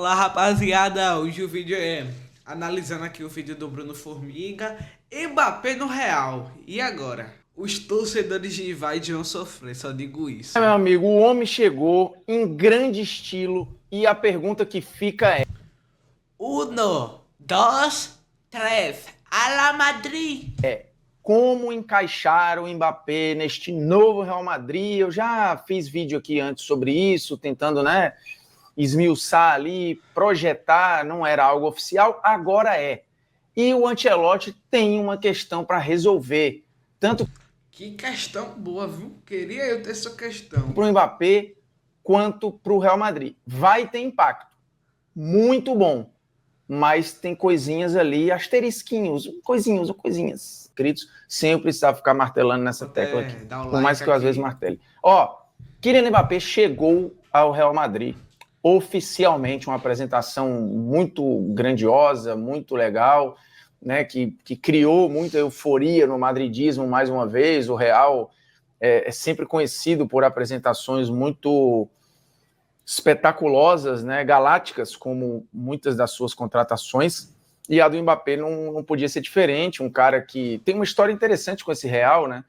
Fala rapaziada, hoje o vídeo é analisando aqui o vídeo do Bruno Formiga, Mbappé no Real. E agora? Os torcedores de rivais vão sofrer, só digo isso. Meu amigo, o homem chegou em grande estilo e a pergunta que fica é: Uno, dos, três, a la Madrid. como encaixar o Mbappé neste novo Real Madrid? Eu já fiz vídeo aqui antes sobre isso, tentando, esmiuçar ali, projetar, não era algo oficial, agora é. E o Ancelotti tem uma questão para resolver, tanto Que questão boa, viu? Queria eu ter essa questão. para o Mbappé quanto para o Real Madrid. Vai ter impacto, muito bom, mas tem coisinhas ali, asterisquinhos, coisinhas, queridos, sem eu precisar ficar martelando nessa Vou tecla até aqui, dar o por mais like que eu às vezes aqui. martele. Ó, Kylian Mbappé chegou ao Real Madrid, oficialmente uma apresentação muito grandiosa, muito legal, né, que criou muita euforia no madridismo mais uma vez. O Real é sempre conhecido por apresentações muito espetaculosas, né, galácticas, como muitas das suas contratações, e a do Mbappé não podia ser diferente, um cara que tem uma história interessante com esse Real, né?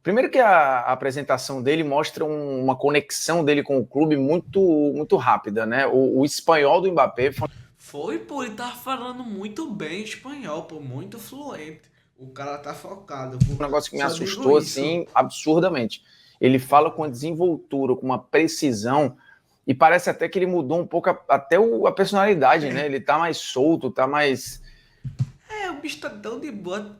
Primeiro que a apresentação dele mostra uma conexão dele com o clube muito rápida, né? O espanhol do Mbappé Foi, pô, ele tava falando muito bem espanhol, pô, muito fluente. O cara tá focado, pô. um negócio que me Só digo assustou, isso. assim, absurdamente. Ele fala com a desenvoltura, com uma precisão, e parece até que ele mudou um pouco até a personalidade, né? Ele tá mais solto, tá mais... É, o bicho tá tão de boa.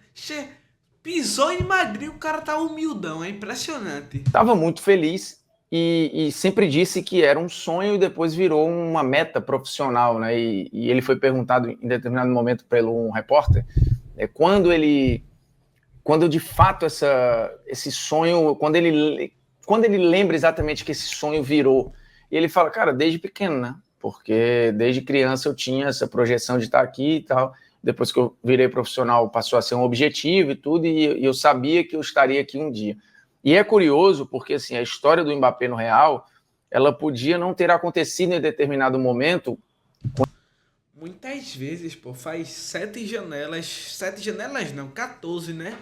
Pisou em Madrid, o cara tá humildão, é impressionante. Tava muito feliz e sempre disse que era um sonho e depois virou uma meta profissional, né? E ele foi perguntado em determinado momento pelo um repórter quando de fato esse sonho, quando ele lembra exatamente que esse sonho virou. E ele fala, cara, desde pequeno, né? Porque desde criança eu tinha essa projeção de estar aqui e tal. Depois que eu virei profissional, passou a ser um objetivo e tudo, e eu sabia que eu estaria aqui um dia. E é curioso, porque assim, a história do Mbappé no Real, ela podia não ter acontecido em determinado momento. Muitas vezes, pô, faz sete janelas não, 14, né?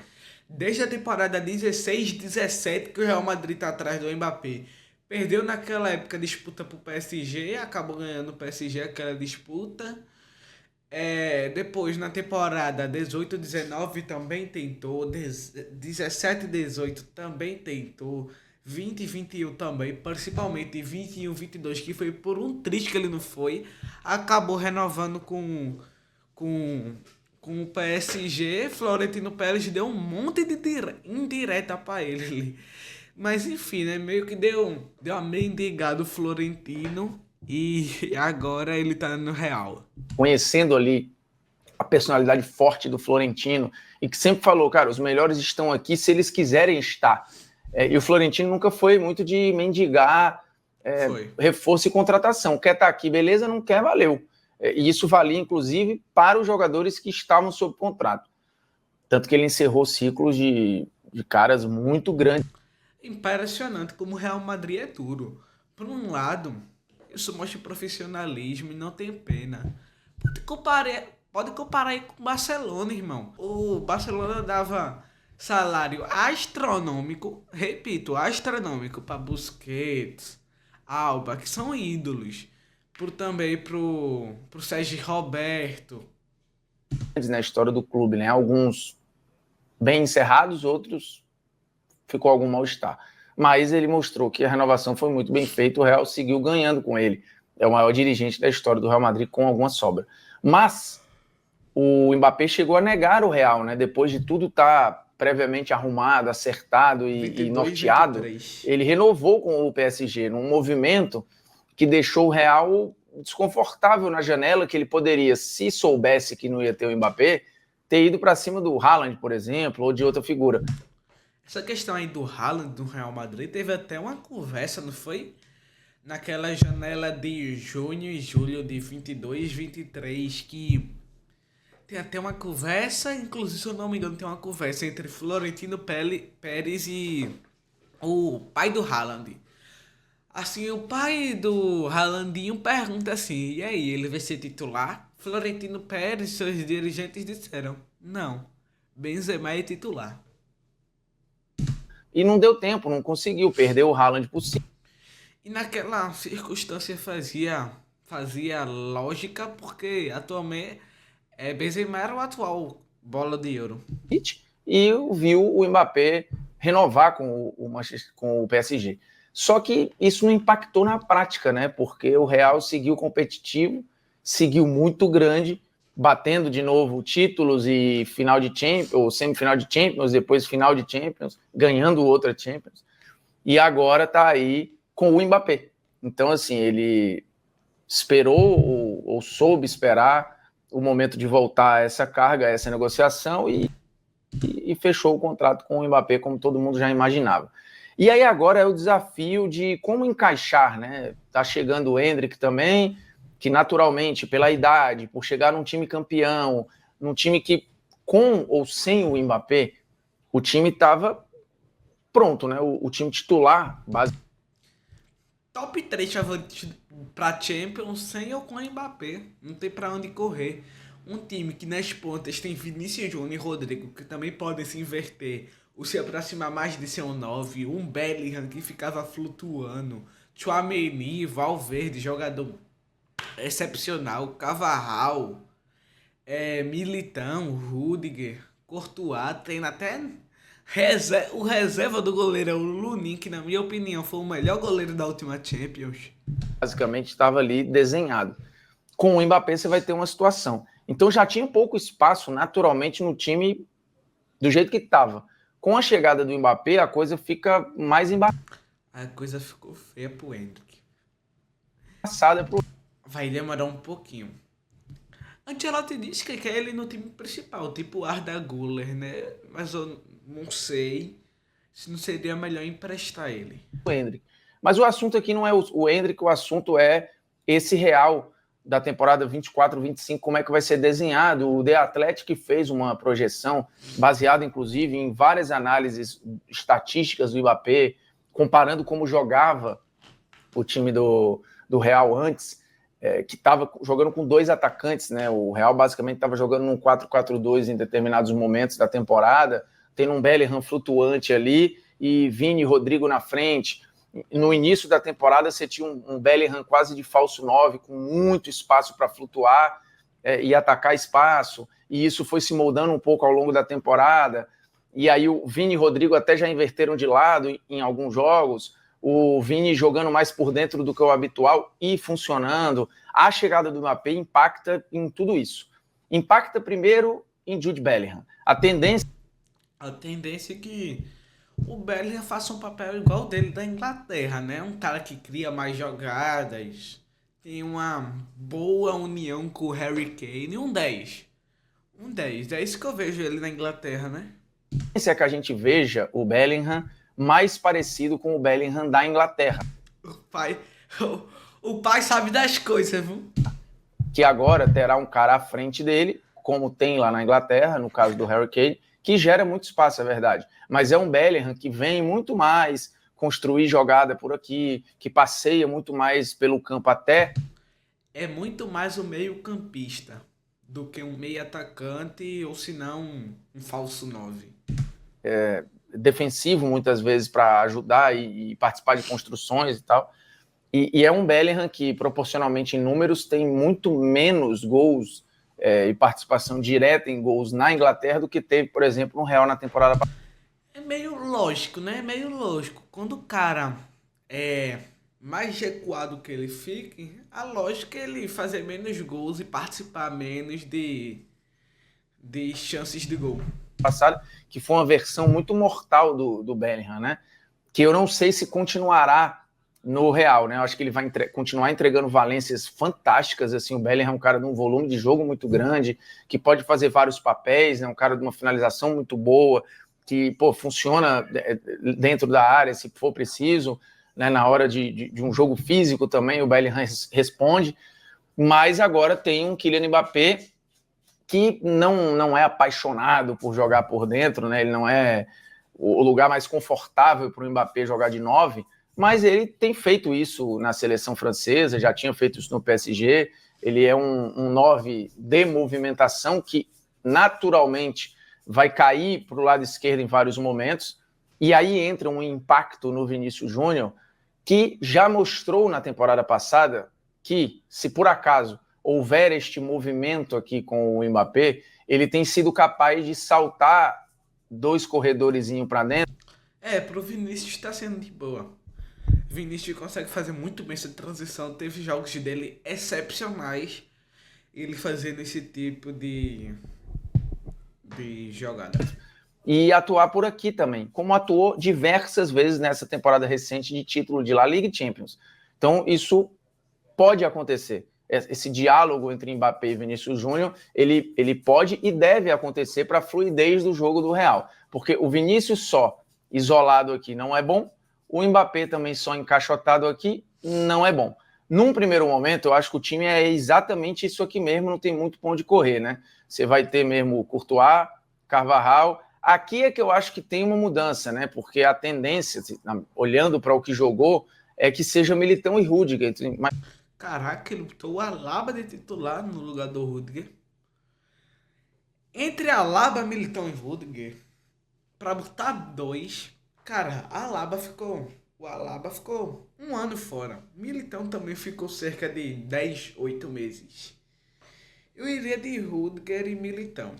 Desde a temporada 16, 17 que o Real Madrid tá atrás do Mbappé. Perdeu naquela época a disputa pro PSG, acabou ganhando o PSG aquela disputa. Depois na temporada 18, 19 também tentou, 17, 18 também tentou, 20 e 21 também, principalmente 21, 22 que foi por um triz que ele não foi, acabou renovando com, com o PSG. Florentino Pérez deu um monte de indireta pra ele ali. Mas enfim, né, meio que deu uma mendigada o Florentino e agora ele tá no Real. Conhecendo ali a personalidade forte do Florentino, e que sempre falou, cara, os melhores estão aqui se eles quiserem estar. E o Florentino nunca foi muito de mendigar Foi. reforço e contratação. Quer estar aqui, beleza? Não quer, valeu. E isso valia, inclusive, para os jogadores que estavam sob contrato. Tanto que ele encerrou ciclos de caras muito grandes. Impressionante como o Real Madrid é duro. Por um lado, isso mostra profissionalismo e não tem pena. Pode comparar aí com o Barcelona, irmão. O Barcelona dava salário astronômico, repito, astronômico para Busquets, Alba, que são ídolos. Também pro Sérgio Roberto. Na história do clube, né? Alguns bem encerrados, outros ficou algum mal-estar. Mas ele mostrou que a renovação foi muito bem feita, o Real seguiu ganhando com ele. É o maior dirigente da história do Real Madrid com alguma sobra. Mas o Mbappé chegou a negar o Real, né? Depois de tudo estar previamente arrumado, acertado e 22, norteado, 23. ele renovou com o PSG num movimento que deixou o Real desconfortável na janela, que ele poderia, se soubesse que não ia ter o Mbappé, ter ido para cima do Haaland, por exemplo, ou de outra figura. Essa questão aí do Haaland do Real Madrid teve até uma conversa, não foi? Naquela janela de junho e julho de 22, 23, que tem até uma conversa, inclusive, se eu não me engano, tem uma conversa entre Florentino Pérez e o pai do Haaland. Assim, o pai do Haalandinho pergunta assim, e aí, ele vai ser titular? Florentino Pérez e seus dirigentes disseram, não, Benzema é titular. E não deu tempo, não conseguiu, perdeu o Haaland por cima. E naquela circunstância fazia lógica, porque atualmente Benzema era o atual bola de ouro. E viu o Mbappé renovar com o PSG. Só que isso não impactou na prática, né? Porque o Real seguiu competitivo, seguiu muito grande, batendo de novo títulos e final de Champions, ou semifinal de Champions, depois final de Champions, ganhando outra Champions. E agora está aí com o Mbappé. Então, assim, ele esperou ou soube esperar o momento de voltar a essa carga, a essa negociação e fechou o contrato com o Mbappé, como todo mundo já imaginava. E aí agora é o desafio de como encaixar, né? Tá chegando o Endrick também, que naturalmente, pela idade, por chegar num time campeão, num time que, com ou sem o Mbappé, o time estava pronto, né? O time titular, basicamente. Top 3 favoritos pra Champions sem ou com Mbappé. Não tem pra onde correr. Um time que nas pontas tem Vinícius Júnior e Rodrigo, que também podem se inverter ou se aproximar mais de ser um 9. Um Bellingham que ficava flutuando. Tchouaméni, Valverde, jogador excepcional. Cavarral, Militão, Rudiger, Courtois. Tem até o reserva do goleiro é o Lunin, que na minha opinião foi o melhor goleiro da última Champions. Basicamente estava ali desenhado. Com o Mbappé você vai ter uma situação. Então já tinha pouco espaço naturalmente no time do jeito que estava. Com a chegada do Mbappé, a coisa fica mais A coisa ficou feia pro Endrick. embaçada pro. Vai demorar um pouquinho. Ancelotti disse que quer ele no time principal, tipo Arda Güler, né? Mas eu não sei se não seria melhor emprestar ele. Endrick. Mas o assunto aqui não é o Endrick, o assunto é esse Real da temporada 24-25, como é que vai ser desenhado. O The Athletic fez uma projeção baseada, inclusive, em várias análises estatísticas do Mbappé, comparando como jogava o time do Real antes, que estava jogando com dois atacantes, né? O Real basicamente estava jogando num 4-4-2 em determinados momentos da temporada, tendo um Bellingham flutuante ali e Vini e Rodrigo na frente. No início da temporada você tinha um Bellingham quase de falso 9, com muito espaço para flutuar e atacar espaço, e isso foi se moldando um pouco ao longo da temporada, e aí o Vini e Rodrigo até já inverteram de lado em alguns jogos, o Vini jogando mais por dentro do que o habitual e funcionando. A chegada do Mbappé impacta em tudo isso. Impacta primeiro em Jude Bellingham. A tendência é que o Bellingham faça um papel igual dele da Inglaterra, né? Um cara que cria mais jogadas, tem uma boa união com o Harry Kane, um 10. Um 10, é isso que eu vejo ele na Inglaterra, né? é que a gente veja o Bellingham mais parecido com o Bellingham da Inglaterra. O pai, o pai sabe das coisas, viu? Que agora terá um cara à frente dele, como tem lá na Inglaterra, no caso do Harry Kane, que gera muito espaço, é verdade. Mas é um Bellingham que vem muito mais construir jogada por aqui, que passeia muito mais pelo campo até. É muito mais o meio campista do que um meio atacante ou se não um falso 9. Defensivo muitas vezes para ajudar e participar de construções e tal. E é um Bellingham que, proporcionalmente em números, tem muito menos gols e participação direta em gols na Inglaterra do que teve, por exemplo, no Real na temporada passada. É meio lógico, né? É meio lógico. Quando o cara é mais recuado que ele fique, a lógica é ele fazer menos gols e participar menos de chances de gol. Passada, que foi uma versão muito mortal do Bellingham, né? Que eu não sei se continuará no Real, né? Eu acho que ele vai continuar entregando valências fantásticas, assim, o Bellingham é um cara de um volume de jogo muito grande, que pode fazer vários papéis, né? Um cara de uma finalização muito boa, que, pô, funciona dentro da área, se for preciso, né? Na hora de um jogo físico também, o Bellingham responde, mas agora tem um Kylian Mbappé que não é apaixonado por jogar por dentro, né? Ele não é o lugar mais confortável para o Mbappé jogar de 9, mas ele tem feito isso na seleção francesa, já tinha feito isso no PSG. Ele é um 9 de movimentação que naturalmente vai cair para o lado esquerdo em vários momentos, e aí entra um impacto no Vinícius Júnior, que já mostrou na temporada passada que, se por acaso houver este movimento aqui com o Mbappé, ele tem sido capaz de saltar 2 corredorzinhos para dentro. Pro Vinícius tá sendo de boa. Vinícius consegue fazer muito bem essa transição. Teve jogos dele excepcionais. Ele fazendo esse tipo de jogada. E atuar por aqui também, como atuou diversas vezes nessa temporada recente de título de La Liga e Champions. Então, isso pode acontecer. Esse diálogo entre Mbappé e Vinícius Júnior, ele pode e deve acontecer para a fluidez do jogo do Real. Porque o Vinícius só isolado aqui não é bom, o Mbappé também só encaixotado aqui não é bom. Num primeiro momento, eu acho que o time é exatamente isso aqui mesmo, não tem muito pra onde correr, né? Você vai ter mesmo o Courtois, Carvajal. Aqui é que eu acho que tem uma mudança, né? Porque a tendência, olhando para o que jogou, é que seja Militão e Rudiger. Mas... Caraca, ele botou o Alaba de titular no lugar do Rudiger. Entre Alaba, Militão e Rudiger, pra botar 2, cara, o Alaba ficou um ano fora. Militão também ficou cerca de 10, 8 meses. Eu iria de Rudiger e Militão.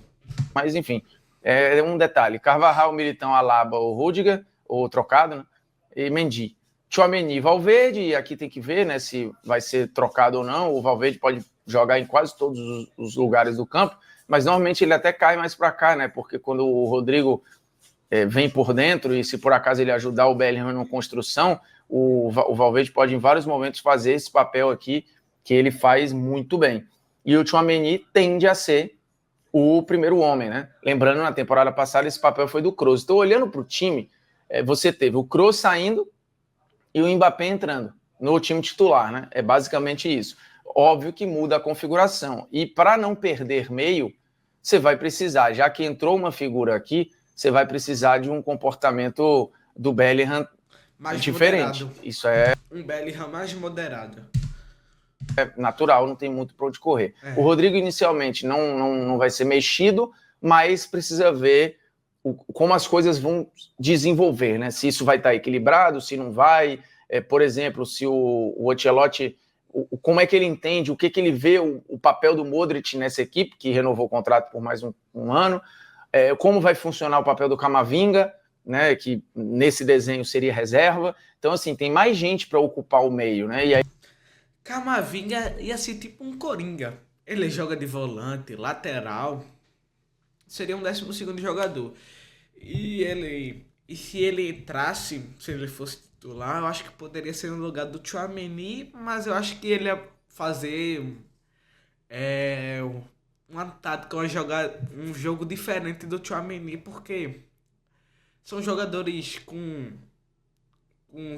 Mas, enfim, é um detalhe. Carvajal, Militão, Alaba ou Rudiger, ou trocado, né? E Mendy. Tchouaméni, Valverde, aqui tem que ver, né, se vai ser trocado ou não. O Valverde pode jogar em quase todos os lugares do campo, mas normalmente ele até cai mais para cá, né, porque quando o Rodrigo vem por dentro e se por acaso ele ajudar o Bellingham na construção, o Valverde pode em vários momentos fazer esse papel aqui que ele faz muito bem. E o Tchouaméni tende a ser o primeiro homem, né? Lembrando, na temporada passada esse papel foi do Kroos. Então, olhando para o time, você teve o Kroos saindo e o Mbappé entrando no time titular, né? É basicamente isso. Óbvio que muda a configuração. E para não perder meio, você vai precisar, já que entrou uma figura aqui, você vai precisar de um comportamento do Bellingham mais diferente. Moderado. Isso é um Bellingham mais moderado. Natural, não tem muito para onde correr. O Rodrigo inicialmente não vai ser mexido, mas precisa ver como as coisas vão desenvolver, né? Se isso vai estar equilibrado, se não vai. Por exemplo, se o Ancelotti, como é que ele entende, o que ele vê, o papel do Modric nessa equipe, que renovou o contrato por mais um ano, como vai funcionar o papel do Camavinga, né? Que nesse desenho seria reserva. Então, assim, tem mais gente para ocupar o meio, né? E aí Camavinga ia ser tipo um coringa. Ele joga de volante, lateral. Seria um 12º jogador. E se ele entrasse, se ele fosse titular, eu acho que poderia ser no lugar do Tchouaméni, mas eu acho que ele ia fazer uma tática, um jogo diferente do Tchouaméni, porque são jogadores com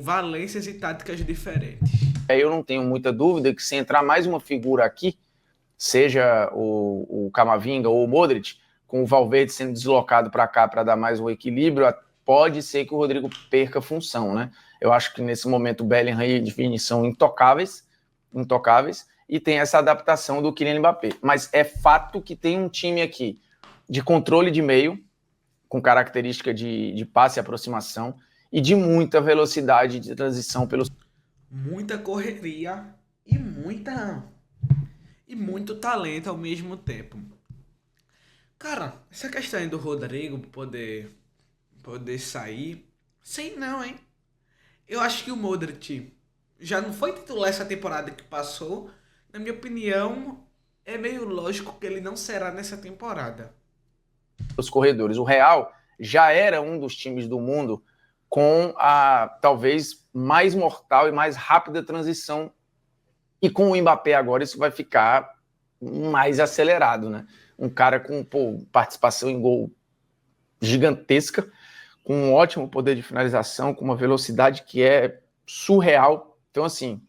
valências e táticas diferentes. Eu não tenho muita dúvida que se entrar mais uma figura aqui, seja o Camavinga ou o Modric, com o Valverde sendo deslocado para cá para dar mais um equilíbrio, pode ser que o Rodrigo perca função, né? Eu acho que nesse momento o Bellingham e o Vini são intocáveis, e tem essa adaptação do Kylian Mbappé. Mas é fato que tem um time aqui de controle de meio, com característica de passe e aproximação, e de muita velocidade de transição pelos... Muita correria e muito talento ao mesmo tempo. Cara, essa questão aí do Rodrigo poder sair, sei não, hein? Eu acho que o Modric já não foi titular essa temporada que passou. Na minha opinião, é meio lógico que ele não será nessa temporada. Os corredores. O Real já era um dos times do mundo com a talvez mais mortal e mais rápida transição. E com o Mbappé agora isso vai ficar mais acelerado, né? Um cara com participação em gol gigantesca, com um ótimo poder de finalização, com uma velocidade que é surreal. Então, assim,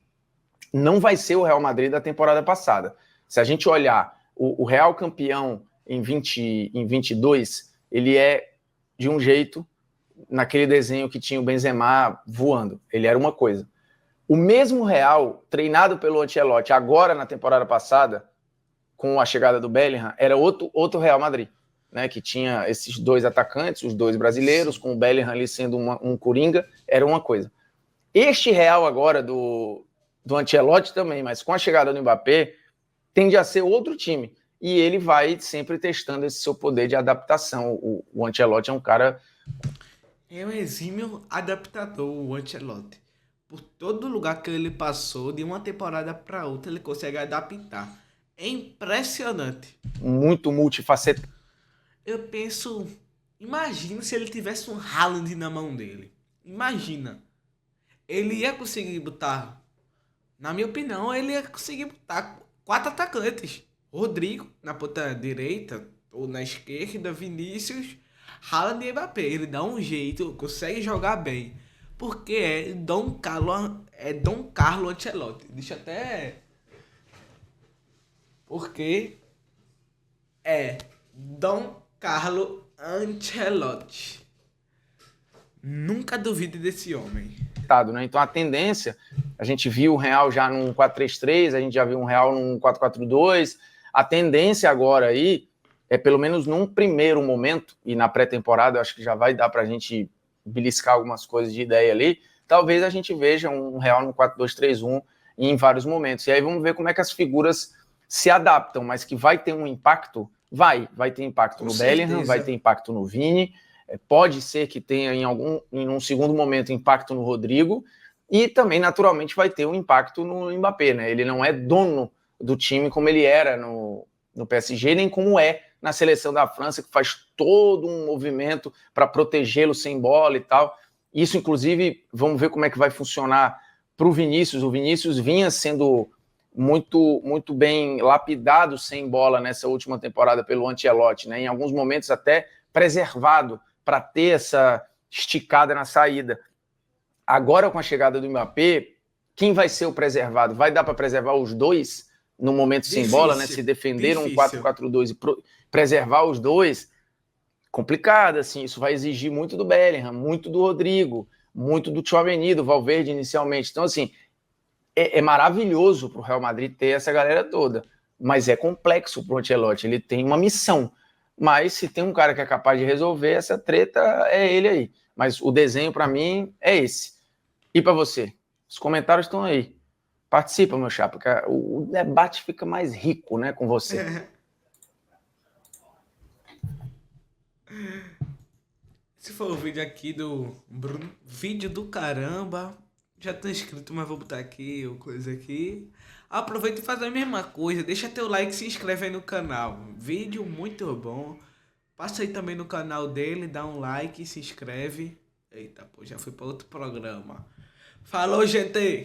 não vai ser o Real Madrid da temporada passada. Se a gente olhar o Real campeão em 22, ele é de um jeito, naquele desenho que tinha o Benzema voando. Ele era uma coisa. O mesmo Real, treinado pelo Ancelotti agora na temporada passada, com a chegada do Bellingham, era outro Real Madrid, né? Que tinha esses dois atacantes, os dois brasileiros, com o Bellingham ali sendo um coringa, era uma coisa. Este Real agora do Ancelotti também, mas com a chegada do Mbappé, tende a ser outro time. E ele vai sempre testando esse seu poder de adaptação. O Ancelotti é um cara... É um exímio adaptador, o Ancelotti. Por todo lugar que ele passou, de uma temporada para outra, ele consegue adaptar. É impressionante. muito multifacetado. Eu penso, imagina se ele tivesse um Haaland na mão dele. Imagina. Ele ia conseguir botar, na minha opinião, ele ia conseguir botar 4 atacantes. Rodrigo na ponta direita ou na esquerda, Vinícius, Haaland e Mbappé. Ele dá um jeito, consegue jogar bem. Porque é Dom Carlo Ancelotti. Deixa até... Porque é Dom Carlo Ancelotti. Nunca duvide desse homem. Né? Então a tendência, a gente viu o Real já num 4-3-3, a gente já viu um Real num 4-4-2. A tendência agora aí é, pelo menos num primeiro momento, e na pré-temporada eu acho que já vai dar para a gente beliscar algumas coisas de ideia ali, talvez a gente veja um Real no 4-2-3-1 em vários momentos. E aí vamos ver como é que as figuras se adaptam, mas que vai ter um impacto, vai ter impacto no Bellingham, vai ter impacto no Vini, pode ser que tenha em um segundo momento impacto no Rodrigo, e também naturalmente vai ter um impacto no Mbappé, né? Ele não é dono do time como ele era no PSG, nem como é na seleção da França, que faz todo um movimento para protegê-lo sem bola e tal. Isso, inclusive, vamos ver como é que vai funcionar para o Vinícius. O Vinícius vinha sendo muito bem lapidado sem bola nessa última temporada pelo Ancelotti, né? Em alguns momentos até preservado para ter essa esticada na saída. Agora, com a chegada do Mbappé, quem vai ser o preservado? Vai dar para preservar os dois no momento sem bola, né? Se defender um 4-4-2 e preservar os dois, complicado, assim. Isso vai exigir muito do Bellingham, muito do Rodrigo, muito do Tchouaméni, do Valverde inicialmente. Então, assim, é maravilhoso para o Real Madrid ter essa galera toda, mas é complexo para o Ancelotti. Ele tem uma missão, mas se tem um cara que é capaz de resolver essa treta, é ele aí. Mas o desenho, para mim, é esse. E para você? Os comentários estão aí. Participa, meu chapa, porque o debate fica mais rico, né, com você. Se for o vídeo aqui do Bruno, vídeo do caramba, já tô inscrito, mas vou botar aqui ou coisa aqui. Aproveita e faz a mesma coisa, deixa teu like e se inscreve aí no canal. Vídeo muito bom. Passa aí também no canal dele, dá um like e se inscreve. Eita, pô, já fui para outro programa. Falou, gente!